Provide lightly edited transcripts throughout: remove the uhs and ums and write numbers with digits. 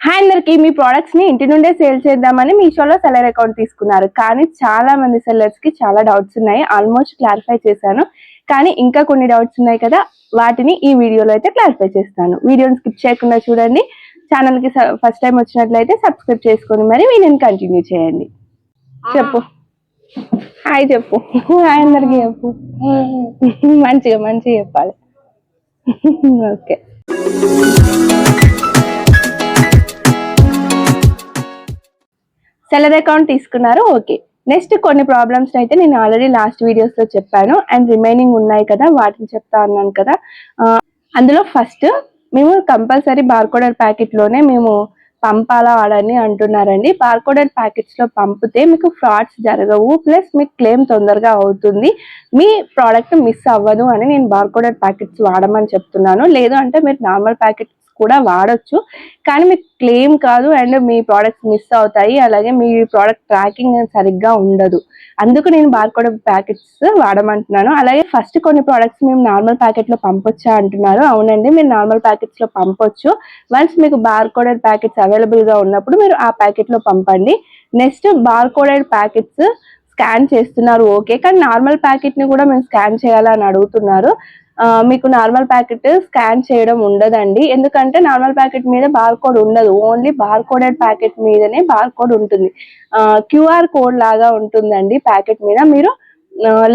Hi అందరికి, మీ products ని ఇంటి నుండే సేల్ చేద్దామని మీషోలో సెల్లర్ అకౌంట్ తీసుకున్నారు. కానీ చాలా మంది సెల్లర్స్ కి చాలా డౌట్స్ ఉన్నాయి. ఆల్మోస్ట్ క్లారిఫై చేశాను, కానీ ఇంకా కొన్ని డౌట్స్ ఉన్నాయి కదా, వాటిని ఈ వీడియోలో అయితే క్లారిఫై చేస్తాను. వీడియోని స్కిప్ చేయకుండా చూడండి. ఛానల్ కి ఫస్ట్ టైం వచ్చినట్లయితే సబ్స్క్రైబ్ చేసుకొని మరి వీడియోని కంటిన్యూ చేయండి. చెప్పు హాయ్ చెప్పు. హాయ్ అందరికి చెప్పు. మంచిగా మంచిగా చెప్పాలి. ఓకే, సెల్లర్ అకౌంట్ తీసుకున్నారు. ఓకే, నెక్స్ట్ కొన్ని ప్రాబ్లమ్స్ అయితే నేను ఆల్రెడీ లాస్ట్ వీడియోస్ లో చెప్పాను అండ్ రిమైనింగ్ ఉన్నాయి కదా, వాటిని చెప్తా అన్నాను కదా. అందులో ఫస్ట్ మేము కంపల్సరీ బార్కోడెడ్ ప్యాకెట్ లోనే మేము పంపాలా వాడని అంటున్నారండి. బార్కోడెడ్ ప్యాకెట్స్ లో పంపితే మీకు ఫ్రాడ్స్ జరగవు, ప్లస్ మీకు క్లెయిమ్ తొందరగా అవుతుంది, మీ ప్రోడక్ట్ మిస్ అవ్వదు అని నేను బార్కోడెడ్ ప్యాకెట్స్ వాడమని చెప్తున్నాను. లేదు అంటే మీరు నార్మల్ ప్యాకెట్స్ కూడా వాడచ్చు, కానీ మీకు క్లెయిమ్ కాదు అండ్ మీ ప్రోడక్ట్స్ మిస్ అవుతాయి, అలాగే మీ ప్రోడక్ట్ ట్రాకింగ్ సరిగ్గా ఉండదు. అందుకు నేను బార్కోడ్ ప్యాకెట్స్ వాడమంటున్నాను. అలాగే ఫస్ట్ కొన్ని ప్రోడక్ట్స్ మేము నార్మల్ ప్యాకెట్ లో పంపొచ్చా అంటున్నారు. అవునండి, మీరు నార్మల్ ప్యాకెట్స్ లో పంపొచ్చు. వన్స్ మీకు బార్కోడెడ్ ప్యాకెట్స్ అవైలబుల్ గా ఉన్నప్పుడు మీరు ఆ ప్యాకెట్ లో పంపండి. నెక్స్ట్ బార్కోడెడ్ ప్యాకెట్స్ స్కాన్ చేస్తున్నారు, ఓకే, కానీ నార్మల్ ప్యాకెట్ ని కూడా మేము స్కాన్ చేయాలని అడుగుతున్నారు. మీకు నార్మల్ ప్యాకెట్ స్కాన్ చేయడం ఉండదండి, ఎందుకంటే నార్మల్ ప్యాకెట్ మీద బార్కోడ్ ఉండదు, ఓన్లీ బార్కోడెడ్ ప్యాకెట్ మీదనే బార్కోడ్ ఉంటుంది. క్యూఆర్ కోడ్ లాగా ఉంటుందండి ప్యాకెట్ మీద. మీరు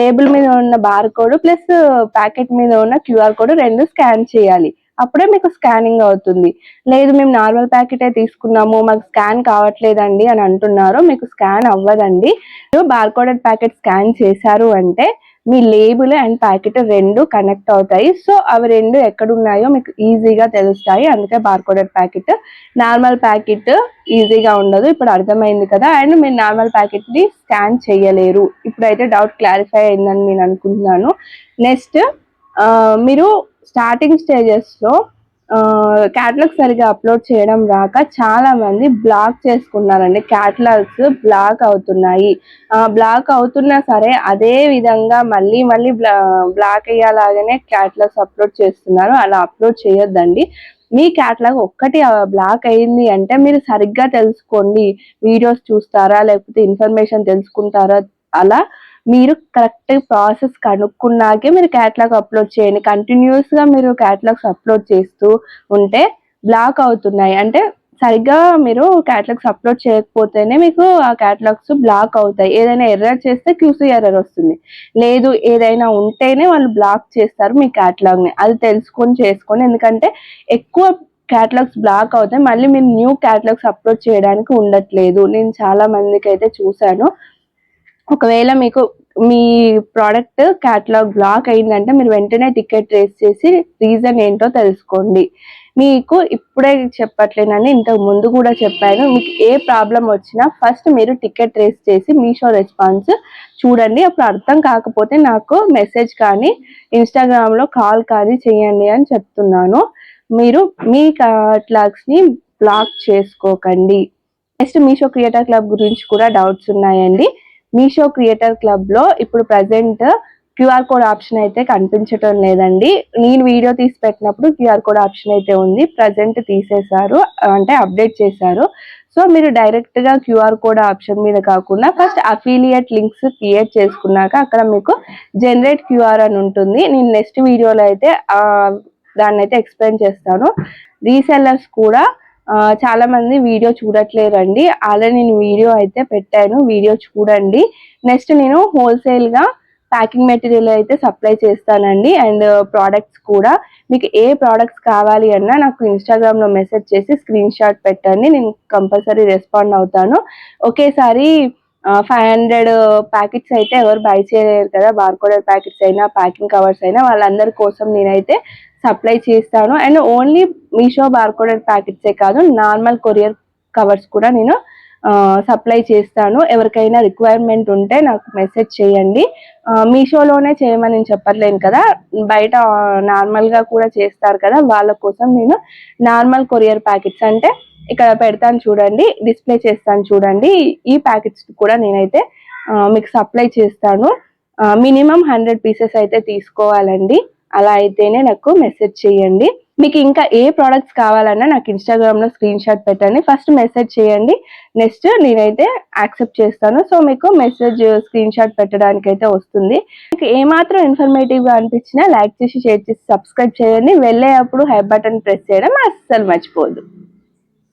లేబుల్ మీద ఉన్న బార్కోడ్ ప్లస్ ప్యాకెట్ మీద ఉన్న క్యూఆర్ కోడ్ రెండు స్కాన్ చేయాలి, అప్పుడే మీకు స్కానింగ్ అవుతుంది. లేదు మేము నార్మల్ ప్యాకెటే తీసుకున్నాము, మాకు స్కాన్ కావట్లేదండి అని అంటున్నారు, మీకు స్కాన్ అవ్వదండి. బార్కోడెడ్ ప్యాకెట్ స్కాన్ చేశారు అంటే మీ లేబుల్ అండ్ ప్యాకెట్ రెండు కనెక్ట్ అవుతాయి. సో అవి రెండు ఎక్కడున్నాయో మీకు ఈజీగా తెలుస్తాయి, అందుకే బార్కోడెడ్ ప్యాకెట్. నార్మల్ ప్యాకెట్ ఈజీగా ఉండదు, ఇప్పుడు అర్థమైంది కదా. అండ్ మీరు నార్మల్ ప్యాకెట్ ని స్కాన్ చేయలేరు. ఇప్పుడైతే డౌట్ క్లారిఫై అయిందని నేను అనుకుంటున్నాను. నెక్స్ట్ మీరు స్టార్టింగ్ స్టేజెస్ లో క్యాటలాగ్ సరిగా అప్లోడ్ చేయడం రాక చాలా మంది బ్లాక్ చేసుకున్నారండి. క్యాటలాగ్స్ బ్లాక్ అవుతున్నాయి. బ్లాక్ అవుతున్నా సరే అదే విధంగా మళ్ళీ మళ్ళీ బ్లాక్ అయ్యేలాగానే క్యాటలాగ్స్ అప్లోడ్ చేస్తున్నారు. అలా అప్లోడ్ చేయొద్దండి. మీ క్యాటలాగ్ ఒక్కటి బ్లాక్ అయింది అంటే మీరు సరిగ్గా తెలుసుకోండి. వీడియోస్ చూస్తారా లేకపోతే ఇన్ఫర్మేషన్ తెలుసుకుంటారా, అలా మీరు కరెక్ట్ ప్రాసెస్ కనుక్కున్నాకే మీరు క్యాటలాగ్ అప్లోడ్ చేయండి. కంటిన్యూస్ గా మీరు క్యాటలాగ్స్ అప్లోడ్ చేస్తూ ఉంటే బ్లాక్ అవుతున్నాయి అంటే సరిగ్గా మీరు క్యాటలాగ్స్ అప్లోడ్ చేయకపోతేనే మీకు ఆ క్యాటలాగ్స్ బ్లాక్ అవుతాయి. ఏదైనా ఎర్రర్ చేస్తే క్యూసీ ఎర్రర్ వస్తుంది, లేదు ఏదైనా ఉంటేనే వాళ్ళు బ్లాక్ చేస్తారు మీ క్యాటలాగ్ ని. అది తెలుసుకొని చేసుకోండి, ఎందుకంటే ఎక్కువ క్యాటలాగ్స్ బ్లాక్ అవుతాయి, మళ్ళీ మీరు న్యూ క్యాటలాగ్స్ అప్లోడ్ చేయడానికి ఉండట్లేదు. నేను చాలా మందికి అయితే చూసాను. ఒకవేళ మీకు మీ ప్రోడక్ట్ క్యాటలాగ్ బ్లాక్ అయిందంటే మీరు వెంటనే టికెట్ రేస్ చేసి రీజన్ ఏంటో తెలుసుకోండి. మీకు ఇప్పుడే చెప్పట్లేనని ఇంతకు ముందు కూడా చెప్పాను, మీకు ఏ ప్రాబ్లం వచ్చినా ఫస్ట్ మీరు టికెట్ రేస్ చేసి మీషో రెస్పాన్స్ చూడండి. అప్పుడు అర్థం కాకపోతే నాకు మెసేజ్ కానీ ఇన్స్టాగ్రామ్ లో కాల్ కానీ చేయండి అని చెప్తున్నాను. మీరు మీ క్యాటలాగ్స్ ని బ్లాక్ చేసుకోకండి. నెక్స్ట్ మీషో క్రియేటర్ క్లబ్ గురించి కూడా డౌట్స్ ఉన్నాయండి. మీషో క్రియేటర్ క్లబ్ లో ఇప్పుడు ప్రజెంట్ క్యూఆర్ కోడ్ ఆప్షన్ అయితే కనిపించటం లేదండి. నేను వీడియో తీసి పెట్టినప్పుడు క్యూఆర్ కోడ్ ఆప్షన్ అయితే ఉంది, ప్రజెంట్ తీసేశారు, అంటే అప్డేట్ చేశారు. సో మీరు డైరెక్ట్ గా క్యూఆర్ కోడ్ ఆప్షన్ మీద కాకుండా ఫస్ట్ అఫిలియేట్ లింక్స్ క్రియేట్ చేసుకున్నాక అక్కడ మీకు జనరేట్ క్యూఆర్ అని ఉంటుంది. నేను నెక్స్ట్ వీడియోలో అయితే దాన్ని అయితే ఎక్స్ప్లెయిన్ చేస్తాను. రీసెల్లర్స్ కూడా చాలా మంది వీడియో చూడట్లేరండి, ఆల్రెడీ నేను వీడియో అయితే పెట్టాను, వీడియో చూడండి. నెక్స్ట్ నేను హోల్సేల్ గా ప్యాకింగ్ మెటీరియల్ అయితే సప్లై చేస్తానండి. అండ్ ప్రోడక్ట్స్ కూడా మీకు ఏ ప్రోడక్ట్స్ కావాలి అన్నా నాకు ఇన్స్టాగ్రామ్ లో మెసేజ్ చేసి స్క్రీన్ షాట్ పెట్టండి, నేను కంపల్సరీ రెస్పాండ్ అవుతాను. ఒకేసారి 500 ప్యాకెట్స్ అయితే ఎవరు బై చేయలేరు కదా, బార్కోడెడ్ ప్యాకెట్స్ అయినా ప్యాకింగ్ కవర్స్ అయినా, వాళ్ళందరి కోసం నేనైతే సప్లై చేస్తాను. అండ్ ఓన్లీ మీషో బార్కోడెడ్ ప్యాకెట్సే కాదు, నార్మల్ కొరియర్ కవర్స్ కూడా నేను సప్లై చేస్తాను. ఎవరికైనా రిక్వైర్మెంట్ ఉంటే నాకు మెసేజ్ చేయండి. మీషోలోనే చేయమని నేను చెప్పట్లేను కదా, బయట నార్మల్ గా కూడా చేస్తారు కదా, వాళ్ళ కోసం నేను నార్మల్ కొరియర్ ప్యాకెట్స్ అంటే ఇక్కడ పెడతాను చూడండి, డిస్ప్లే చేస్తాను చూడండి, ఈ ప్యాకెట్స్ కూడా నేనైతే మీకు సప్లై చేస్తాను. మినిమం 100 పీసెస్ అయితే తీసుకోవాలండి, అలా అయితేనే నాకు మెసేజ్ చేయండి. మీకు ఇంకా ఏ ప్రోడక్ట్స్ కావాలన్నా నాకు ఇన్స్టాగ్రామ్లో స్క్రీన్ షాట్ పెట్టండి, ఫస్ట్ మెసేజ్ చేయండి, నెక్స్ట్ నేనైతే యాక్సెప్ట్ చేస్తాను. సో మీకు మెసేజ్ స్క్రీన్ షాట్ పెట్టడానికి అయితే వస్తుంది. మీకు ఏమాత్రం ఇన్ఫర్మేటివ్గా అనిపించినా లైక్ చేసి షేర్ చేసి సబ్స్క్రైబ్ చేయండి. వెళ్ళేటప్పుడు హై బటన్ ప్రెస్ చేయడం అస్సలు మర్చిపోవద్దు.